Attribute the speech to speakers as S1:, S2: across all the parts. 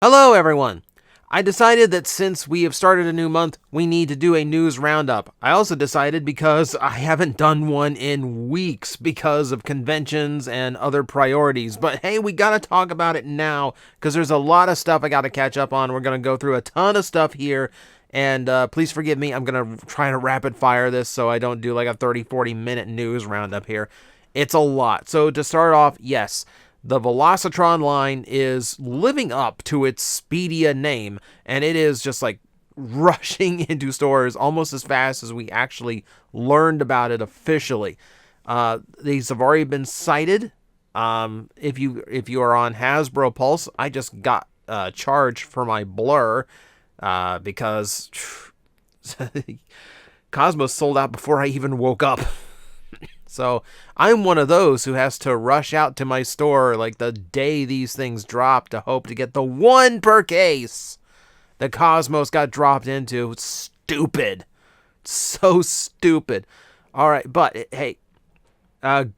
S1: Hello, everyone. I decided that since we have started a new month, we need to do a news roundup. I also decided because I haven't done one in weeks because of conventions and other priorities. But hey, we gotta talk about it now because there's a lot of stuff I gotta catch up on. We're gonna go through a ton of stuff here. And please forgive me, I'm gonna try to rapid fire this so I don't do like a 30-40 minute news roundup here. It's a lot. So to start off, yes. The Velocitron line is living up to its Speedia name, and it is just like rushing into stores almost as fast as we actually learned about it officially. These have already been cited. If you are on Hasbro Pulse, I just got charged for my blur because Cosmos sold out before I even woke up. So I'm one of those who has to rush out to my store like the day these things drop to hope to get the one per case that Cosmos got dropped into. It's stupid. So stupid. All right, but hey,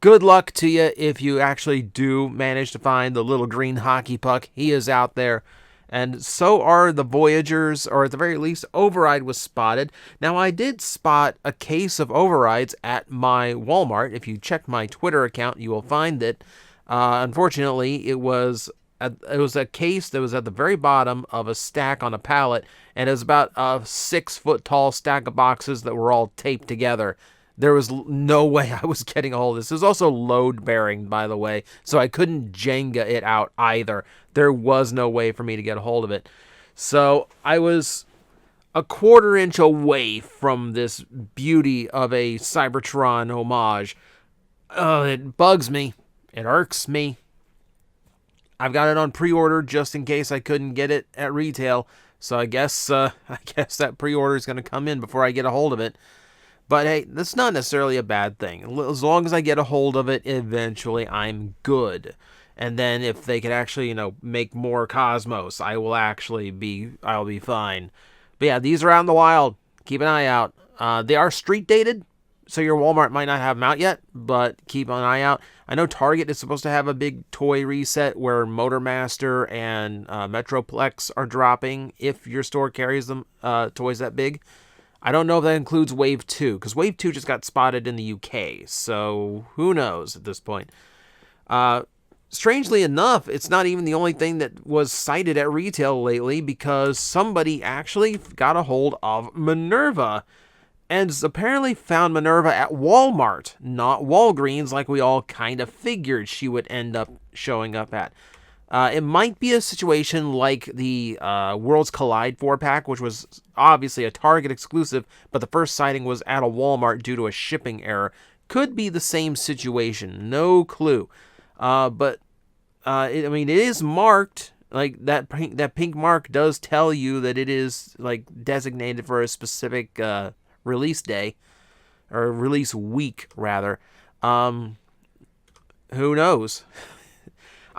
S1: good luck to you if you actually do manage to find the little green hockey puck. He is out there. And so are the Voyagers, or at the very least, Override was spotted. Now, I did spot a case of Overrides at my Walmart. If you check my Twitter account, you will find that, unfortunately, it was a case that was at the very bottom of a stack on a pallet, and it was about a 6-foot-tall stack of boxes that were all taped together. There was no way I was getting a hold of this. It was also load-bearing, by the way, so I couldn't Jenga it out either. There was no way for me to get a hold of it. So I was a 1/4 inch away from this beauty of a Cybertron homage. It bugs me. It irks me. I've got it on pre-order just in case I couldn't get it at retail. So I guess that pre-order is going to come in before I get a hold of it. But hey, that's not necessarily a bad thing. As long as I get a hold of it eventually, I'm good. And then if they could actually, make more Cosmos, I'll be fine. But yeah, these are out in the wild. Keep an eye out. They are street dated, so your Walmart might not have them out yet, but keep an eye out. I know Target is supposed to have a big toy reset where Motormaster and Metroplex are dropping if your store carries them toys that big. I don't know if that includes Wave 2, because Wave 2 just got spotted in the UK, so who knows at this point. Strangely enough, it's not even the only thing that was cited at retail lately, because somebody actually got a hold of Minerva, and apparently found Minerva at Walmart, not Walgreens, like we all kind of figured she would end up showing up at. It might be a situation like the Worlds Collide 4-pack, which was obviously a Target exclusive, but the first sighting was at a Walmart due to a shipping error. Could be the same situation. No clue. But it is marked. Like that pink mark does tell you that it is like designated for a specific release day, or release week rather. Who knows?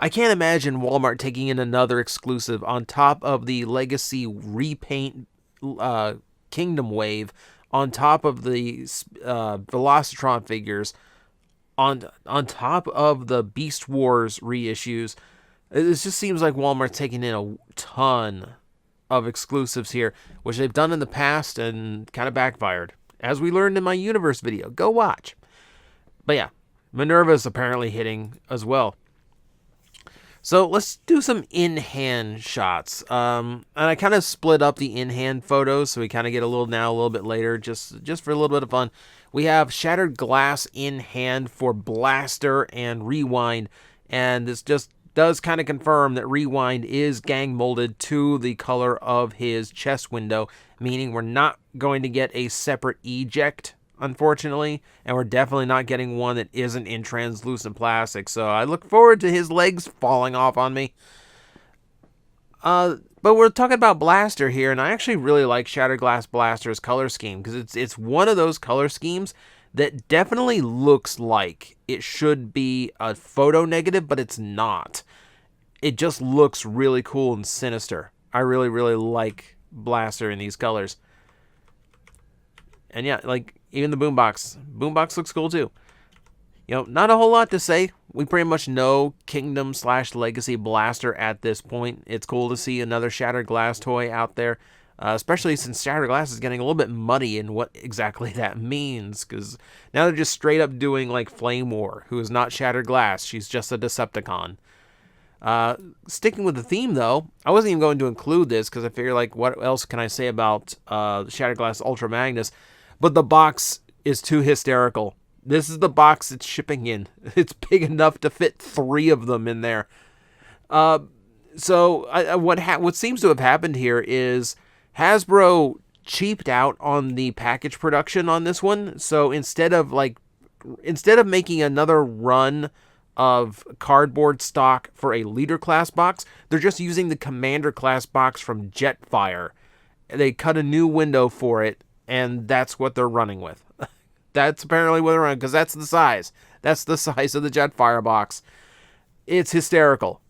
S1: I can't imagine Walmart taking in another exclusive on top of the Legacy repaint Kingdom Wave, on top of the Velocitron figures, on top of the Beast Wars reissues. It just seems like Walmart's taking in a ton of exclusives here, which they've done in the past and kind of backfired. As we learned in my Universe video. Go watch. But yeah, Minerva's apparently hitting as well. So let's do some in-hand shots. And I kind of split up the in-hand photos, so we kind of get a little bit later, just for a little bit of fun. We have Shattered Glass in hand for Blaster and Rewind, and this just does kind of confirm that Rewind is gang molded to the color of his chest window, meaning we're not going to get a separate eject, unfortunately, and we're definitely not getting one that isn't in translucent plastic, so I look forward to his legs falling off on me. But we're talking about Blaster here, and I actually really like Shattered Glass Blaster's color scheme, because it's one of those color schemes that definitely looks like it should be a photo negative, but it's not. It just looks really cool and sinister. I really, really like Blaster in these colors. And yeah, like, even the boombox. Boombox looks cool too. Not a whole lot to say. We pretty much know Kingdom/Legacy Blaster at this point. It's cool to see another Shattered Glass toy out there, especially since Shattered Glass is getting a little bit muddy in what exactly that means, because now they're just straight up doing like Flame War, who is not Shattered Glass. She's just a Decepticon. Sticking with the theme, though, I wasn't even going to include this because I figure, like, what else can I say about Shattered Glass Ultra Magnus? But the box is too hysterical. This is the box it's shipping in. It's big enough to fit 3 of them in there. So what seems to have happened here is Hasbro cheaped out on the package production on this one. So instead of making another run of cardboard stock for a leader class box, they're just using the commander class box from Jetfire. They cut a new window for it, and that's what they're running with. That's apparently what they're running, because that's the size. That's the size of the Jetfire box. It's hysterical.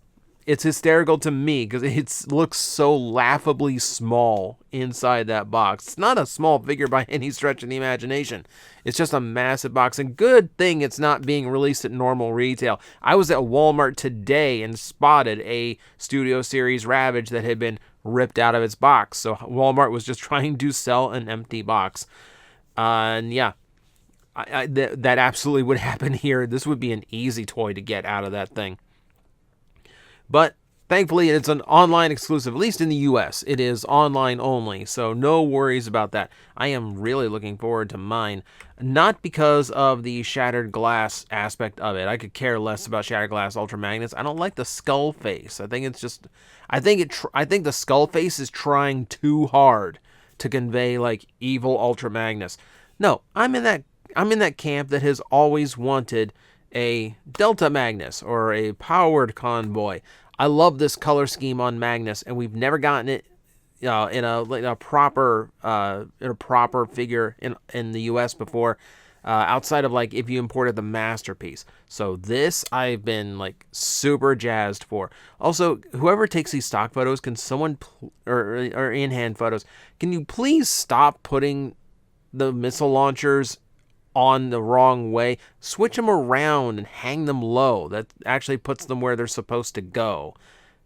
S1: It's hysterical to me because it looks so laughably small inside that box. It's not a small figure by any stretch of the imagination. It's just a massive box, and good thing it's not being released at normal retail. I was at Walmart today and spotted a Studio Series Ravage that had been ripped out of its box. So Walmart was just trying to sell an empty box. And yeah, that absolutely would happen here. This would be an easy toy to get out of that thing. But thankfully, it's an online exclusive, at least in the US. It is online only, so no worries about that. I am really looking forward to mine. Not because of the Shattered Glass aspect of it. I could care less about Shattered Glass Ultra Magnus. I don't like the skull face. I think the skull face is trying too hard to convey like evil Ultra Magnus. No, I'm in that camp that has always wanted a Delta Magnus or a powered convoy. I love this color scheme on Magnus, and we've never gotten it in a proper figure in the US before, outside of like if you imported the Masterpiece. So this I've been like super jazzed for. Also, whoever takes these stock photos, can someone or in-hand photos, can you please stop putting the missile launchers on the wrong way? Switch them around and hang them low. That actually puts them where they're supposed to go.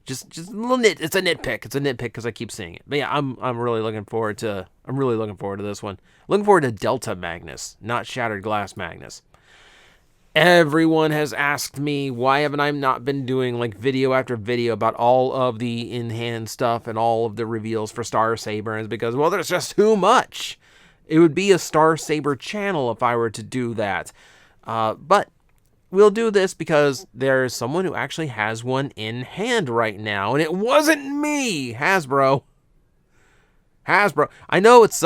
S1: Just a little it's a nitpick. It's a nitpick because I keep seeing it. But yeah, I'm really looking forward to this one. Looking forward to Delta Magnus, not Shattered Glass Magnus. Everyone has asked me why haven't I not been doing like video after video about all of the in-hand stuff and all of the reveals for Star Saber, and it's because, well, there's just too much. It would be a Star Saber channel if I were to do that. But we'll do this because there's someone who actually has one in hand right now, and it wasn't me, Hasbro. I know it's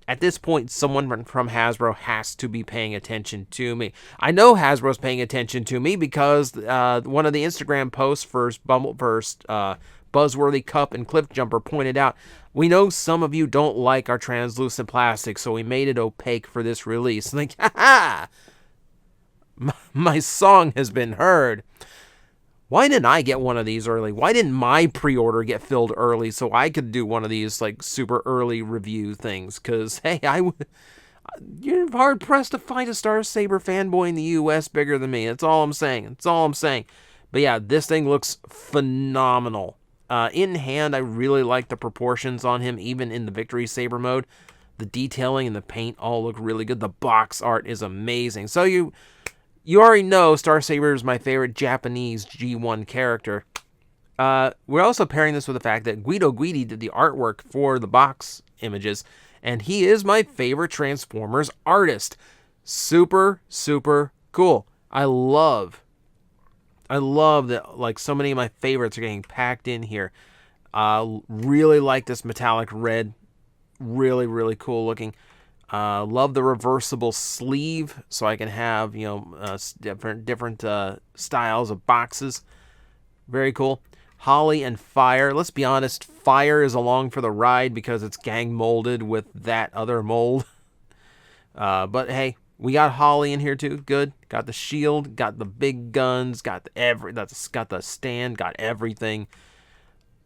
S1: at this point, someone from Hasbro has to be paying attention to me. I know Hasbro's paying attention to me because one of the Instagram posts for Buzzworthy Cup and Cliffjumper pointed out, we know some of you don't like our translucent plastic, so we made it opaque for this release. Like, ha-ha! My song has been heard. Why didn't I get one of these early? Why didn't my pre-order get filled early so I could do one of these like super early review things? Because, hey, you're hard-pressed to find a Star Saber fanboy in the US bigger than me. That's all I'm saying. But yeah, this thing looks phenomenal. In hand, I really like the proportions on him, even in the Victory Saber mode. The detailing and the paint all look really good. The box art is amazing. So you already know Star Saber is my favorite Japanese G1 character. We're also pairing this with the fact that Guido Guidi did the artwork for the box images, and he is my favorite Transformers artist. Super, super cool. I love that like so many of my favorites are getting packed in here. Really like this metallic red. Really, really cool looking. Love the reversible sleeve, so I can have different styles of boxes. Very cool. Holly and Fire. Let's be honest, Fire is along for the ride because it's gang molded with that other mold. But hey, we got Holly in here too. Good. Got the shield. Got the big guns. Got the stand. Got everything.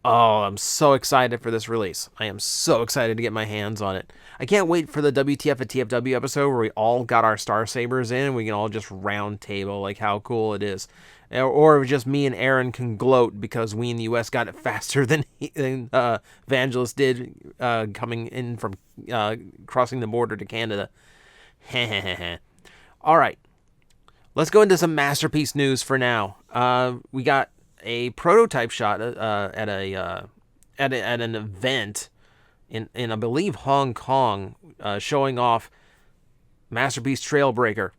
S1: Oh, I'm so excited for this release. I am so excited to get my hands on it. I can't wait for the WTF at TFW episode where we all got our Star Sabers in and we can all just round table like how cool it is. Or just me and Aaron can gloat because we in the US got it faster than Vangelis did coming in from crossing the border to Canada. All right. Let's go into some masterpiece news for now. We got a prototype shot at an event in I believe Hong Kong, showing off Masterpiece Trailbreaker.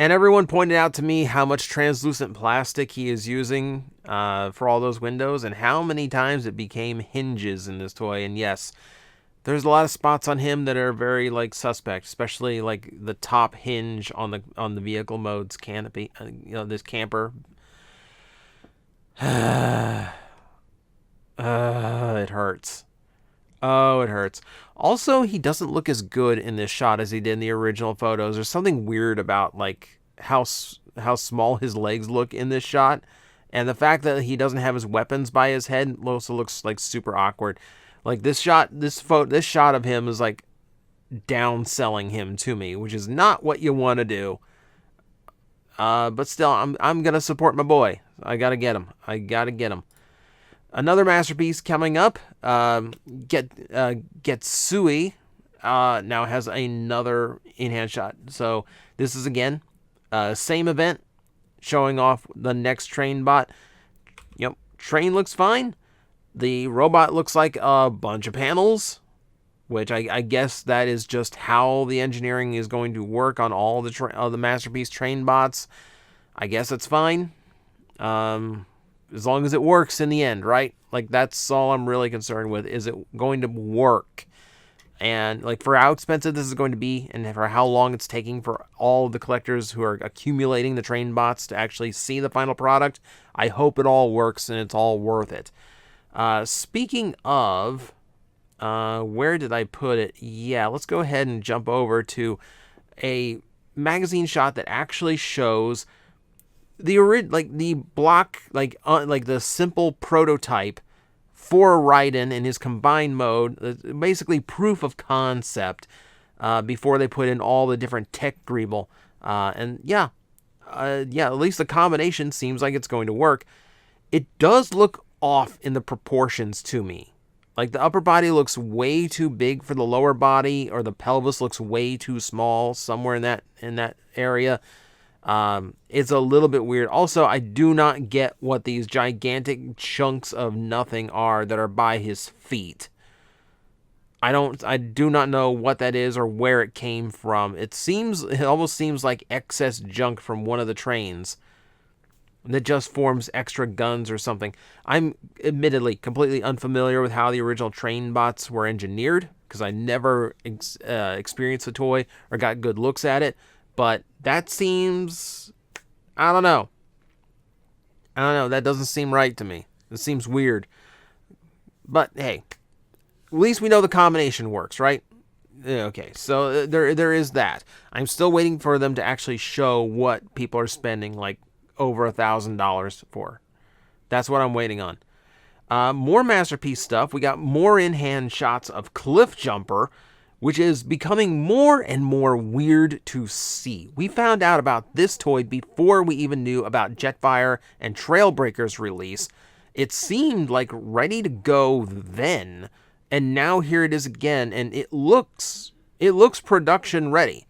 S1: And everyone pointed out to me how much translucent plastic he is using for all those windows and how many times it became hinges in this toy. And yes, there's a lot of spots on him that are very like suspect, especially like the top hinge on the vehicle mode's canopy. This camper. It hurts. Oh, it hurts. Also, he doesn't look as good in this shot as he did in the original photos. There's something weird about like how small his legs look in this shot, and the fact that he doesn't have his weapons by his head also looks like super awkward. Like this shot of him is like downselling him to me, which is not what you want to do. But still, I'm gonna support my boy. I gotta get him. Another masterpiece coming up. Getsui now has another in-hand shot. So this is again same event, showing off the next train bot. Yep, train looks fine. The robot looks like a bunch of panels, which I guess that is just how the engineering is going to work on all the masterpiece train bots. I guess it's fine. As long as it works in the end, right? Like, that's all I'm really concerned with. Is it going to work? And, like, for how expensive this is going to be and for how long it's taking for all of the collectors who are accumulating the train bots to actually see the final product, I hope it all works and it's all worth it. Speaking of, where did I put it? Yeah, let's go ahead and jump over to a magazine shot that actually shows the block, like the simple prototype for Raiden in his combined mode, basically proof of concept, before they put in all the different tech greeble. And yeah, at least the combination seems like it's going to work. It does look off in the proportions to me. Like the upper body looks way too big for the lower body, or the pelvis looks way too small somewhere in that area. It's a little bit weird. Also, I do not get what these gigantic chunks of nothing are that are by his feet. I do not know what that is or where it came from. It almost seems like excess junk from one of the trains that just forms extra guns or something. I'm admittedly completely unfamiliar with how the original train bots were engineered, because I never experienced the toy or got good looks at it. But that seems, I don't know. That doesn't seem right to me. It seems weird. But hey, at least we know the combination works, right? Okay, so there is that. I'm still waiting for them to actually show what people are spending like over $1,000 for. That's what I'm waiting on. More masterpiece stuff. We got more in-hand shots of Cliffjumper, which is becoming more and more weird to see. We found out about this toy before we even knew about Jetfire and Trailbreaker's release. It seemed like ready to go then, and now here it is again, and it looks production ready.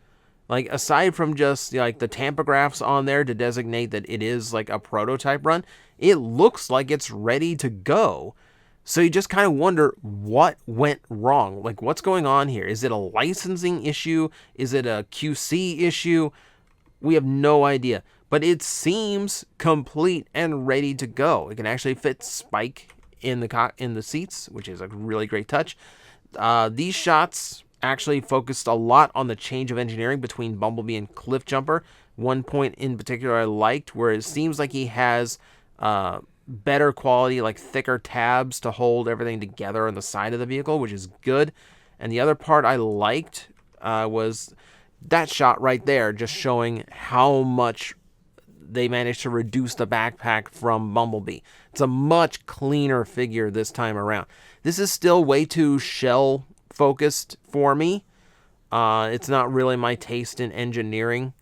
S1: Like, aside from just like the tampograph on there to designate that it is like a prototype run, it looks like it's ready to go. So you just kind of wonder what went wrong. Like, what's going on here? Is it a licensing issue? Is it a QC issue? We have no idea. But it seems complete and ready to go. It can actually fit Spike in the seats, which is a really great touch. These shots actually focused a lot on the change of engineering between Bumblebee and Cliffjumper. One point in particular I liked, where it seems like he has better quality, like thicker tabs to hold everything together on the side of the vehicle, which is good. And the other part I liked was that shot right there, just showing how much they managed to reduce the backpack from Bumblebee. It's a much cleaner figure this time around. This is still way too shell focused for me. It's not really my taste in engineering.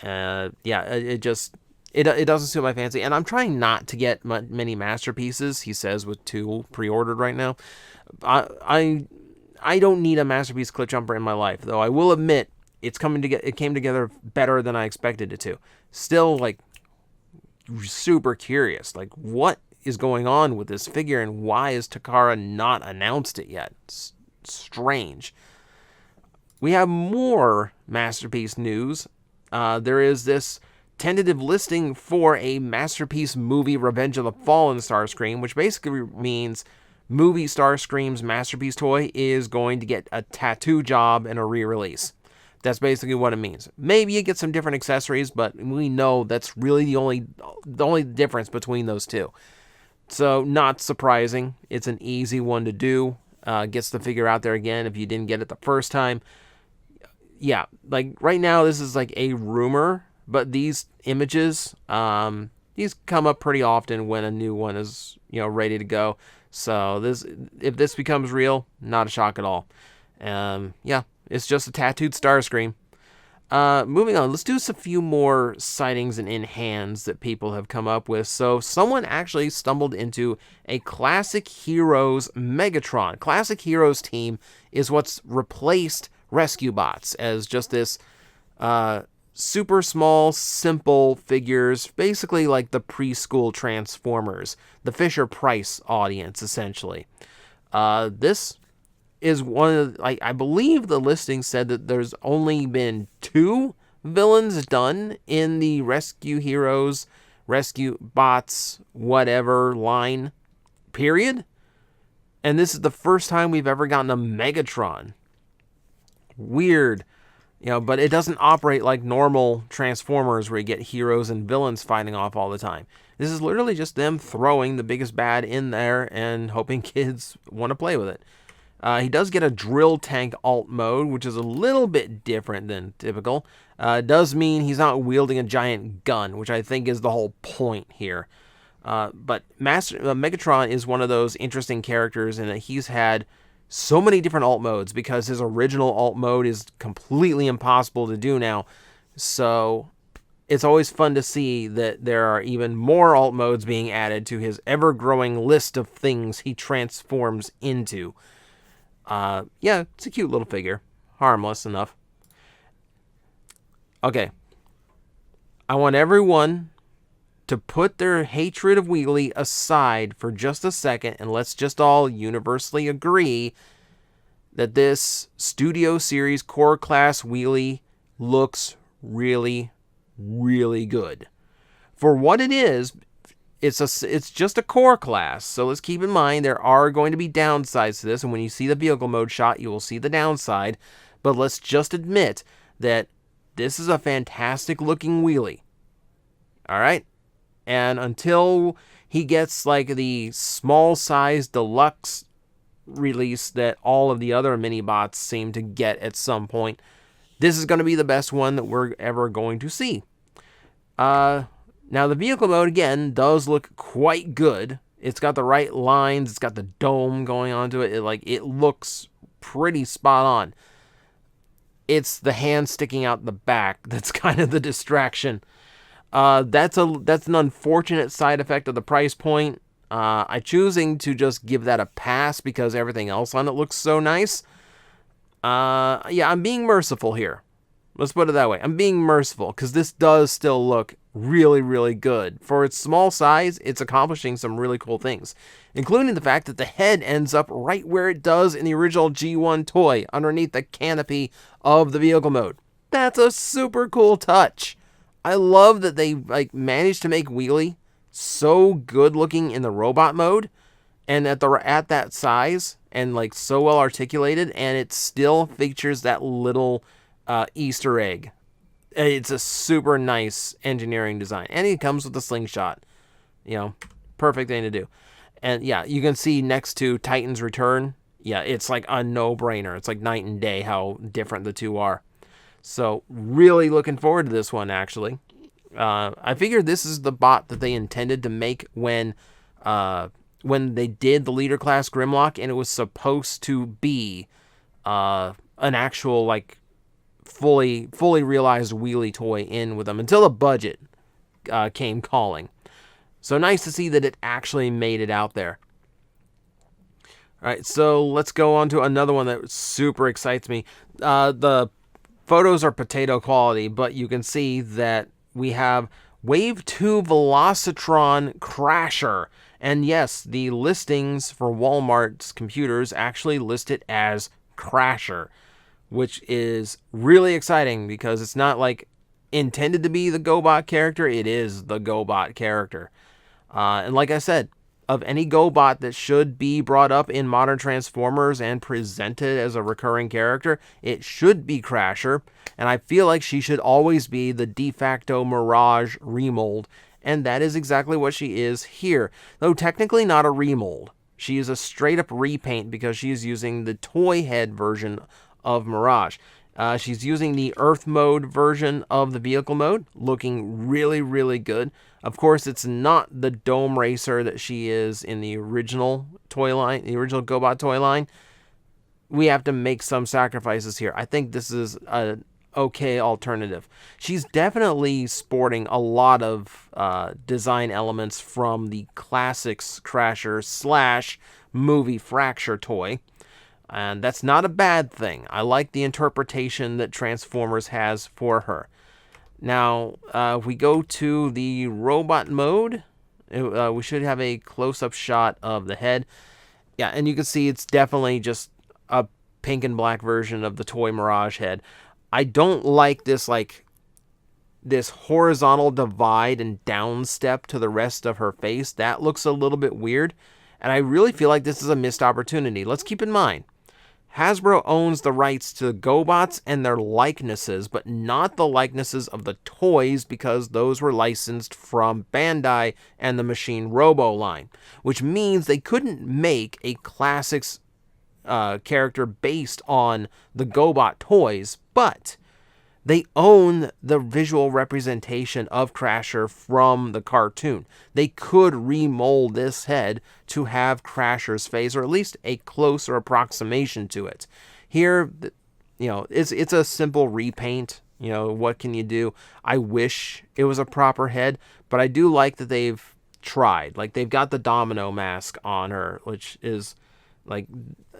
S1: It doesn't suit my fancy, and I'm trying not to get many masterpieces. He says with 2 pre-ordered right now. I don't need a masterpiece Cliffjumper in my life, though I will admit it came together better than I expected it to. Still, like, super curious, like, what is going on with this figure, and why is Takara not announced it yet? It's strange. We have more masterpiece news. There is this tentative listing for a masterpiece movie, Revenge of the Fallen Starscream, which basically means movie Starscream's masterpiece toy is going to get a tattoo job and a re-release. That's basically what it means. Maybe you get some different accessories, but we know that's really the only difference between those two. So, not surprising. It's an easy one to do. Gets the figure out there again if you didn't get it the first time. Yeah, like right now this is like a rumor, but these images, these come up pretty often when a new one is, ready to go. So if this becomes real, not a shock at all. Yeah, it's just a tattooed Starscream. Moving on, let's do a few more sightings and in-hands that people have come up with. So someone actually stumbled into a Classic Heroes Megatron. Classic Heroes team is what's replaced Rescue Bots as just this super small, simple figures, basically like the preschool Transformers, the Fisher-Price audience, essentially. This is one of, I believe the listing said that there's only been 2 villains done in the Rescue Heroes, Rescue Bots, whatever line, period. And this is the first time we've ever gotten a Megatron. Weird. But it doesn't operate like normal Transformers where you get heroes and villains fighting off all the time. This is literally just them throwing the biggest bad in there and hoping kids want to play with it. He does get a drill tank alt mode, which is a little bit different than typical. It does mean he's not wielding a giant gun, which I think is the whole point here. But Megatron is one of those interesting characters in that he's had so many different alt modes because his original alt mode is completely impossible to do now. So it's always fun to see that there are even more alt modes being added to his ever-growing list of things he transforms into. Yeah, it's a cute little figure. Harmless enough. Okay. I want everyone to put their hatred of Wheelie aside for just a second, and let's just all universally agree that this Studio Series Core Class Wheelie looks really, really good. For what it is, it's just a core class, so let's keep in mind there are going to be downsides to this, and when you see the vehicle mode shot, you will see the downside, but let's just admit that this is a fantastic looking Wheelie. Alright? And until he gets like the small size deluxe release that all of the other mini-bots seem to get at some point, this is going to be the best one that we're ever going to see. Now, the vehicle mode, again, does look quite good. It's got the right lines. It's got the dome going onto it. It looks pretty spot on. It's the hand sticking out the back that's kind of the distraction. That's an unfortunate side effect of the price point. I'm choosing to just give that a pass because everything else on it looks so nice. Yeah, I'm being merciful here. Let's put it that way. I'm being merciful because this does still look really, really good. For its small size, it's accomplishing some really cool things, including the fact that the head ends up right where it does in the original G1 toy, underneath the canopy of the vehicle mode. That's a super cool touch. I love that they managed to make Wheelie so good looking in the robot mode, and at that size and so well articulated, and it still features that little Easter egg. It's a super nice engineering design, and it comes with a slingshot. Perfect thing to do. And yeah, you can see next to Titan's Return, yeah, it's like a no-brainer. It's like night and day how different the two are. So really looking forward to this one, actually. I figured this is the bot that they intended to make when they did the leader class Grimlock, and it was supposed to be an actual like fully realized Wheelie toy in with them until the budget came calling. So nice to see that it actually made it out there. All right, so let's go on to another one that super excites me. The photos are potato quality, but you can see that we have Wave 2 Velocitron Crasher. And yes, the listings for Walmart's computers actually list it as Crasher, which is really exciting because it's not like intended to be the GoBot character. It is the GoBot character. And like I said, of any GoBot that should be brought up in modern Transformers and presented as a recurring character, it should be Crasher. And I feel like she should always be the de facto Mirage remold. And that is exactly what she is here. Though technically not a remold. She is a straight up repaint because she is using the toy head version of Mirage. She's using the Earth mode version of the vehicle mode, looking really, really good. Of course, it's not the Dome Racer that she is in the original toy line, the original GoBot toy line. We have to make some sacrifices here. I think this is an okay alternative. She's definitely sporting a lot of design elements from the Classics Crasher / movie Fracture toy. And that's not a bad thing. I like the interpretation that Transformers has for her. Now, if we go to the robot mode, we should have a close-up shot of the head. Yeah, and you can see it's definitely just a pink and black version of the toy Mirage head. I don't like this horizontal divide and down step to the rest of her face. That looks a little bit weird, and I really feel like this is a missed opportunity. Let's keep in mind, Hasbro owns the rights to GoBots and their likenesses, but not the likenesses of the toys because those were licensed from Bandai and the Machine Robo line, which means they couldn't make a Classics character based on the GoBot toys, but they own the visual representation of Crasher from the cartoon. They could remold this head to have Crasher's face, or at least a closer approximation to it. Here, it's a simple repaint. What can you do? I wish it was a proper head, but I do like that they've tried. Like, they've got the domino mask on her, which is like,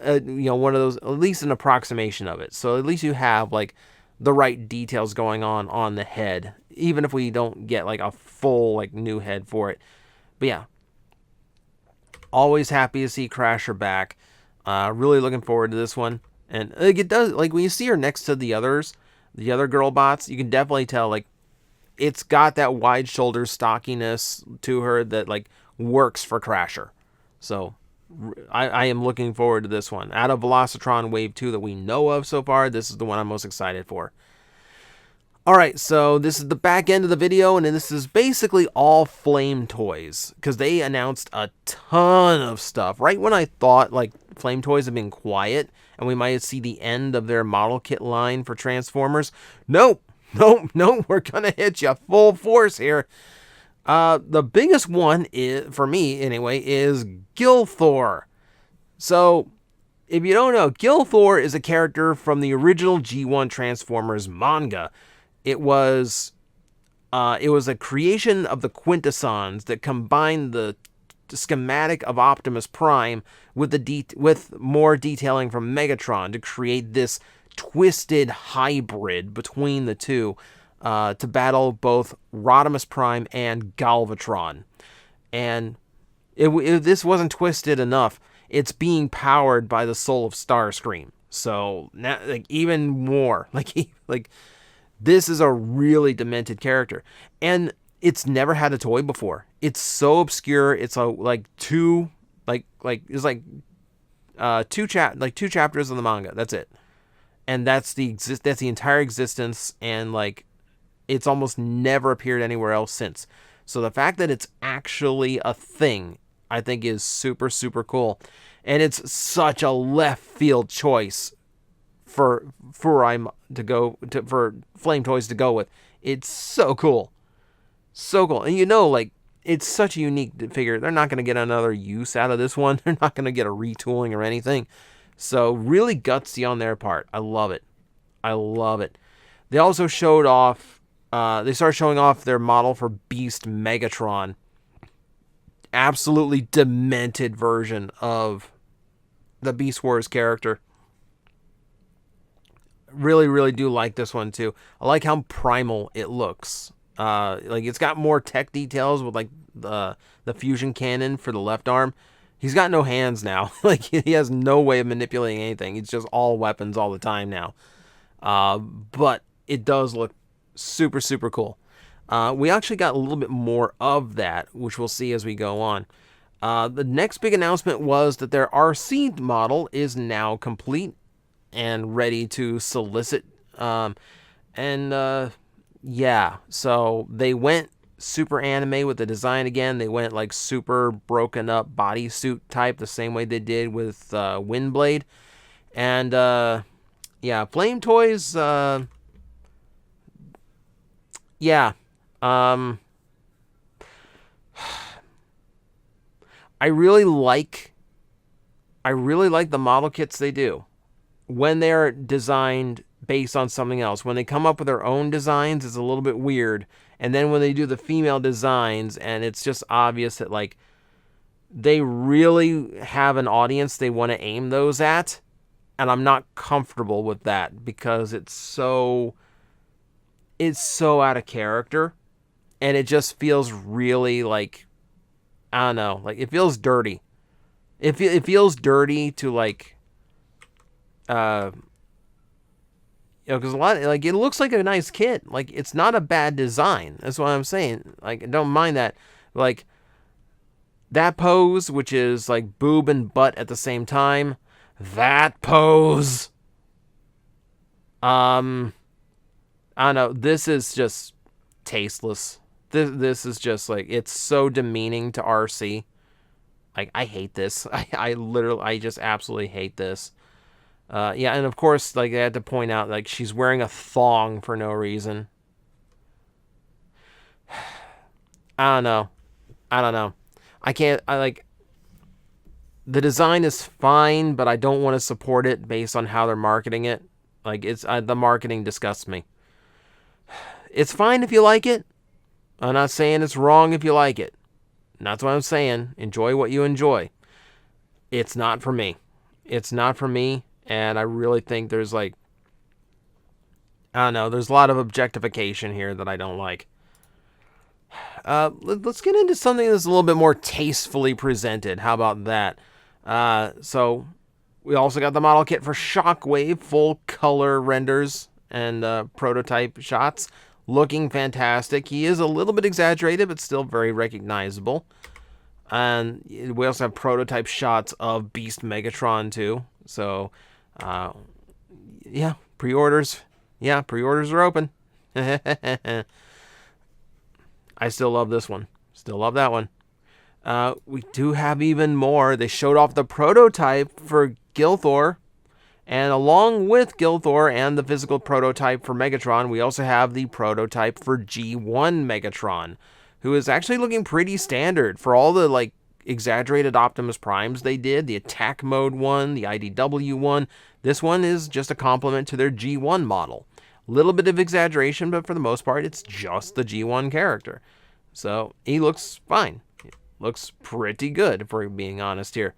S1: one of those, at least an approximation of it. So at least you have like the right details going on the head, even if we don't get like a full like new head for it. But yeah, always happy to see Crasher back. Really looking forward to this one. And like, it does, like, when you see her next to the other girl bots, you can definitely tell like it's got that wide shoulder stockiness to her that like works for Crasher. So I am looking forward to this one. Out of Velocitron Wave 2 that we know of so far, this is the one I'm most excited for. Alright, so this is the back end of the video, and this is basically all FlameToys, because they announced a ton of stuff. Right when I thought like FlameToys had been quiet, and we might see the end of their model kit line for Transformers, nope, we're gonna hit you full force here. The biggest one is, for me anyway, is Gil Thor. So, if you don't know, Gil Thor is a character from the original G1 Transformers manga. It was a creation of the Quintessons that combined the schematic of Optimus Prime with more detailing from Megatron to create this twisted hybrid between the two. To battle both Rodimus Prime and Galvatron. And if this wasn't twisted enough, it's being powered by the soul of Starscream. So now, like, even more, like this is a really demented character, and it's never had a toy before. It's so obscure. It's two chapters of the manga. That's it, and that's the entire existence, and like, it's almost never appeared anywhere else since. So the fact that it's actually a thing, I think, is super, super cool. And it's such a left field choice for FlameToys to go with. It's so cool. So cool. And you know, like, it's such a unique figure. They're not going to get another use out of this one. They're not going to get a retooling or anything. So really gutsy on their part. I love it. I love it. They also showed off, they started showing off their model for Beast Megatron. Absolutely demented version of the Beast Wars character. Really, really do like this one too. I like how primal it looks. Like it's got more tech details with like the fusion cannon for the left arm. He's got no hands now. Like he has no way of manipulating anything. It's just all weapons all the time now. But it does look super, super cool. We actually got a little bit more of that, which we'll see as we go on. The next big announcement was that their RC model is now complete and ready to solicit. Yeah, so they went super anime with the design again. They went like super broken up bodysuit type, the same way they did with Windblade. And yeah, FlameToys, yeah. I really like the model kits they do when they're designed based on something else. When they come up with their own designs, it's a little bit weird. And then when they do the female designs, and it's just obvious that like they really have an audience they want to aim those at, and I'm not comfortable with that because it's so out of character, and it just feels really like, I don't know, like it feels dirty. It feels dirty to like, because a lot, like it looks like a nice kit. Like it's not a bad design. That's what I'm saying. Like I don't mind that. Like that pose, which is like boob and butt at the same time. That pose. I don't know. This is just tasteless. This is just like, it's so demeaning to RC. Like I hate this. I just absolutely hate this. Yeah, and of course, like I had to point out, like she's wearing a thong for no reason. I don't know. I can't. I like. The design is fine, but I don't want to support it based on how they're marketing it. Like it's the marketing disgusts me. It's fine if you like it. I'm not saying it's wrong if you like it. And that's what I'm saying. Enjoy what you enjoy. It's not for me. It's not for me. And I really think there's like, I don't know, there's a lot of objectification here that I don't like. Let's get into something that's a little bit more tastefully presented. How about that? So we also got the model kit for Shockwave, full color renders and prototype shots. Looking fantastic. He is a little bit exaggerated, but still very recognizable. And we also have prototype shots of Beast Megatron too. So, yeah, pre-orders. Yeah, pre-orders are open. I still love this one. Still love that one. We do have even more. They showed off the prototype for Gil Thor. And along with Gil Thor and the physical prototype for Megatron, we also have the prototype for G1 Megatron, who is actually looking pretty standard for all the like exaggerated Optimus Primes they did. The attack mode one, the IDW one. This one is just a complement to their G1 model. Little bit of exaggeration, but for the most part, it's just the G1 character. So he looks fine. Looks pretty good, if we're being honest here.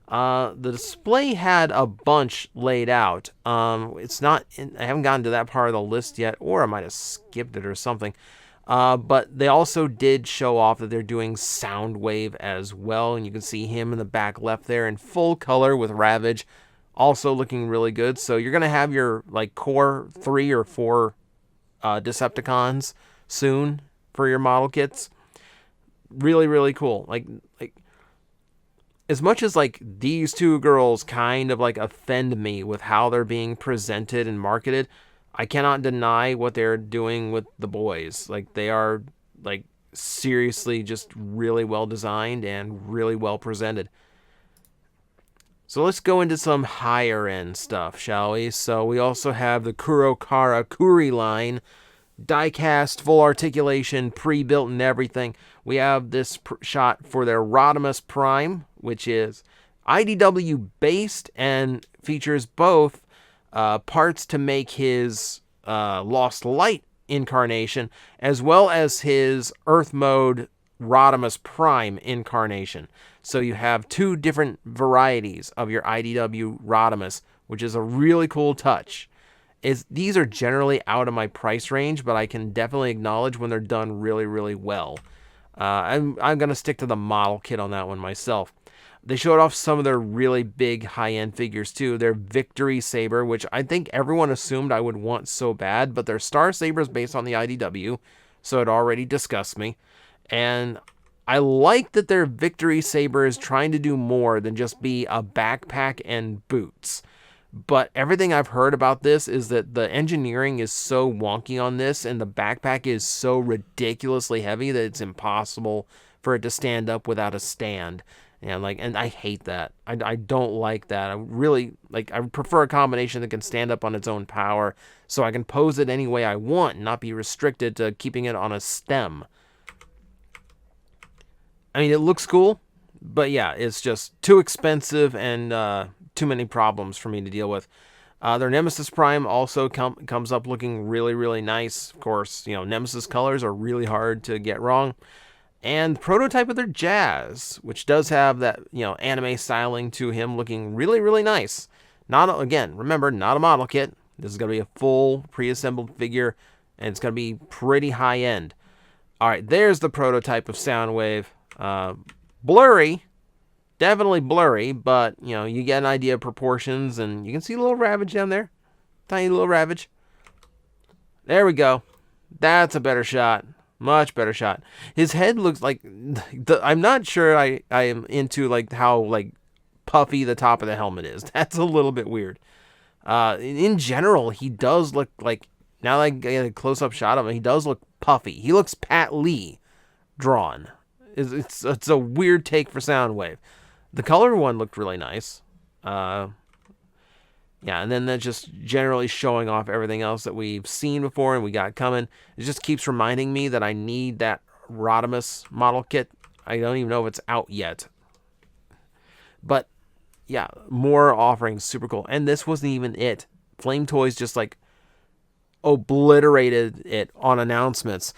S1: The display had a bunch laid out. It's not, I haven't gotten to that part of the list yet, or I might have skipped it or something. But they also did show off that they're doing Soundwave as well, and you can see him in the back left there in full color with Ravage, also looking really good. So you're gonna have your like core 3 or 4 Decepticons soon for your model kits. Really, really cool. Like as much as like these two girls kind of like offend me with how they're being presented and marketed, I cannot deny what they're doing with the boys. Like they are like seriously just really well designed and really well presented. So let's go into some higher end stuff, shall we? So we also have the Kurokara Kuri line die-cast, full articulation, pre-built and everything. We have this shot for their Rodimus Prime, which is IDW based and features both parts to make his Lost Light incarnation, as well as his Earth mode Rodimus Prime incarnation. So you have two different varieties of your IDW Rodimus, which is a really cool touch. These are generally out of my price range, but I can definitely acknowledge when they're done really, really well. I'm going to stick to the model kit on that one myself. They showed off some of their really big high-end figures too. Their Victory Saber, which I think everyone assumed I would want so bad, but their Star Saber is based on the IDW, so it already disgusts me. And I like that their Victory Saber is trying to do more than just be a backpack and boots. But everything I've heard about this is that the engineering is so wonky on this, and the backpack is so ridiculously heavy that it's impossible for it to stand up without a stand. And I hate that. I don't like that. I prefer a combination that can stand up on its own power, so I can pose it any way I want and not be restricted to keeping it on a stem. I mean, it looks cool, but yeah, it's just too expensive and too many problems for me to deal with. Their Nemesis Prime also comes up looking really, really nice. Of course, Nemesis colors are really hard to get wrong. And prototype of their Jazz, which does have that, anime styling to him, looking really, really nice. Remember, not a model kit. This is going to be a full pre-assembled figure, and it's going to be pretty high-end. All right, there's the prototype of Soundwave. Blurry. Definitely blurry, but, you get an idea of proportions, and you can see a little ravage down there. Tiny little ravage. There we go. That's a better shot. Much better shot. His head looks like... I'm not sure I am into, how, puffy the top of the helmet is. That's a little bit weird. In general, he does look like... Now that I get a close-up shot of him, he does look puffy. He looks Pat Lee drawn. It's a weird take for Soundwave. The color one looked really nice. Yeah, and then that's just generally showing off everything else that we've seen before and we got coming. It just keeps reminding me that I need that Rodimus model kit. I don't even know if it's out yet. But, yeah, more offerings, super cool. And this wasn't even it. FlameToys just, obliterated it on announcements.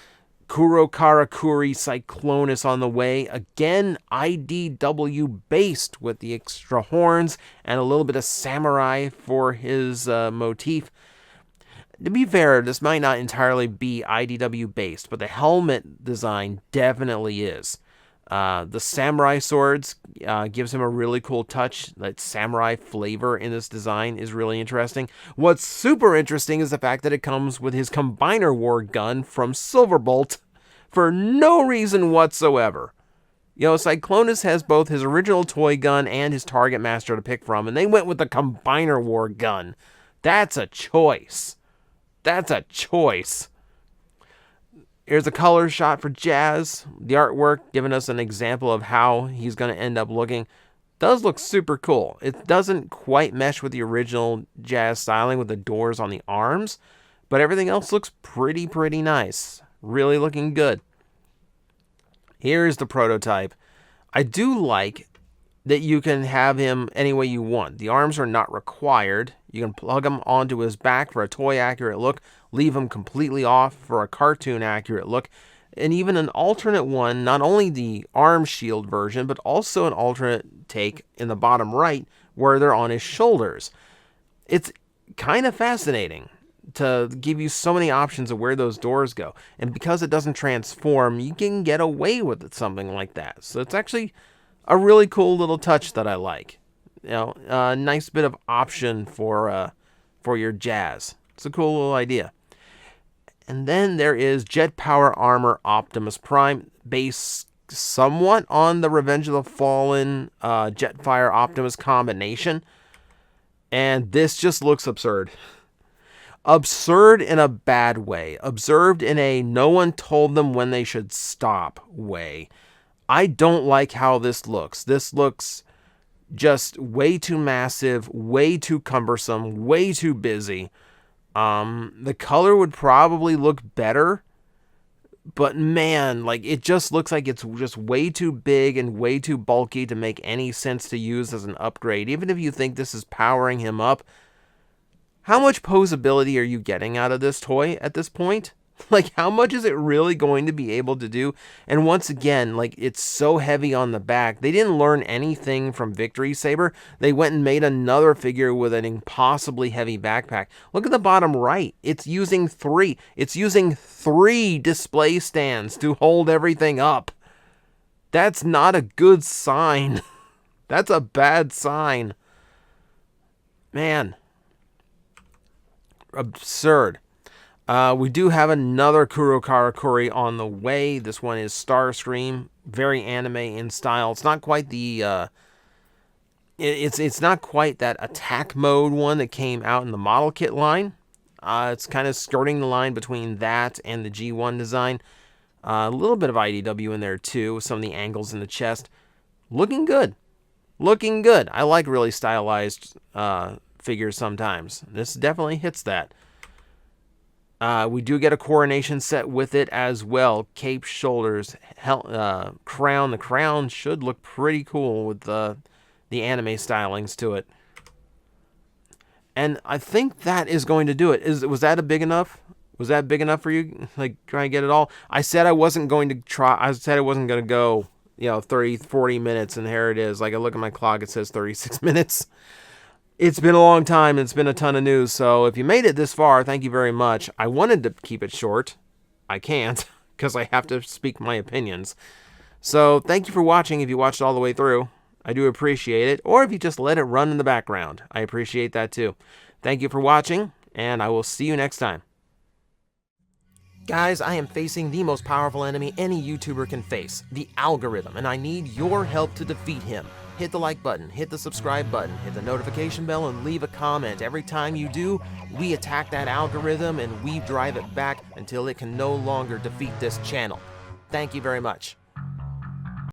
S1: Kuro Karakuri Cyclonus on the way. Again, IDW based with the extra horns and a little bit of samurai for his motif. To be fair, this might not entirely be IDW based, but the helmet design definitely is. The samurai swords gives him a really cool touch. That samurai flavor in this design is really interesting. What's super interesting is the fact that it comes with his Combiner War gun from Silverbolt for no reason whatsoever. Cyclonus has both his original toy gun and his Target Master to pick from, and they went with the Combiner War gun. That's a choice. That's a choice. Here's a color shot for Jazz. The artwork giving us an example of how he's going to end up looking. Does look super cool. It doesn't quite mesh with the original Jazz styling with the doors on the arms, but everything else looks pretty nice. Really looking good. Here's the prototype. I do like that you can have him any way you want. The arms are not required. You can plug him onto his back for a toy-accurate look, leave him completely off for a cartoon-accurate look, and even an alternate one, not only the arm shield version, but also an alternate take in the bottom right where they're on his shoulders. It's kind of fascinating to give you so many options of where those doors go. And because it doesn't transform, you can get away with something like that. So it's actually a really cool little touch that I like. A nice bit of option for your Jazz. It's a cool little idea. And then there is Jet Power Armor Optimus Prime, based somewhat on the Revenge of the Fallen Jetfire Optimus combination. And this just looks absurd. Absurd in a bad way. Absurd in a no one told them when they should stop way. I don't like how this looks. This looks just way too massive, way too cumbersome, way too busy. The color would probably look better, but man, like, it just looks like it's just way too big and way too bulky to make any sense to use as an upgrade. Even if you think this is powering him up, how much posability are you getting out of this toy at this point? Like, how much is it really going to be able to do? And once again, like, it's so heavy on the back. They didn't learn anything from Victory Saber. They went and made another figure with an impossibly heavy backpack. Look at the bottom right. It's using three display stands to hold everything up. That's not a good sign. That's a bad sign. Man. Absurd. We do have another Kuro Karakuri on the way. This one is Starscream, very anime in style. It's not quite the it's not quite that attack mode one that came out in the model kit line. It's kind of skirting the line between that and the G1 design. A little bit of IDW in there too, with some of the angles in the chest. Looking good. Looking good. I like really stylized figures sometimes. This definitely hits that. We do get a coronation set with it as well. Cape, shoulders, crown. The crown should look pretty cool with the anime stylings to it. And I think that is going to do it. Was that big enough? Was that big enough for you? Like, try and get it all? I said I wasn't going to try. I said I wasn't going to go, 30, 40 minutes, and here it is. Like, I look at my clock, it says 36 minutes. It's been a long time, and it's been a ton of news, so if you made it this far, thank you very much. I wanted to keep it short. I can't, because I have to speak my opinions. So, thank you for watching if you watched all the way through. I do appreciate it. Or if you just let it run in the background. I appreciate that too. Thank you for watching, and I will see you next time. Guys, I am facing the most powerful enemy any YouTuber can face, the algorithm, and I need your help to defeat him. Hit the like button, hit the subscribe button, hit the notification bell, and leave a comment. Every time you do, we attack that algorithm and we drive it back until it can no longer defeat this channel. Thank you very much.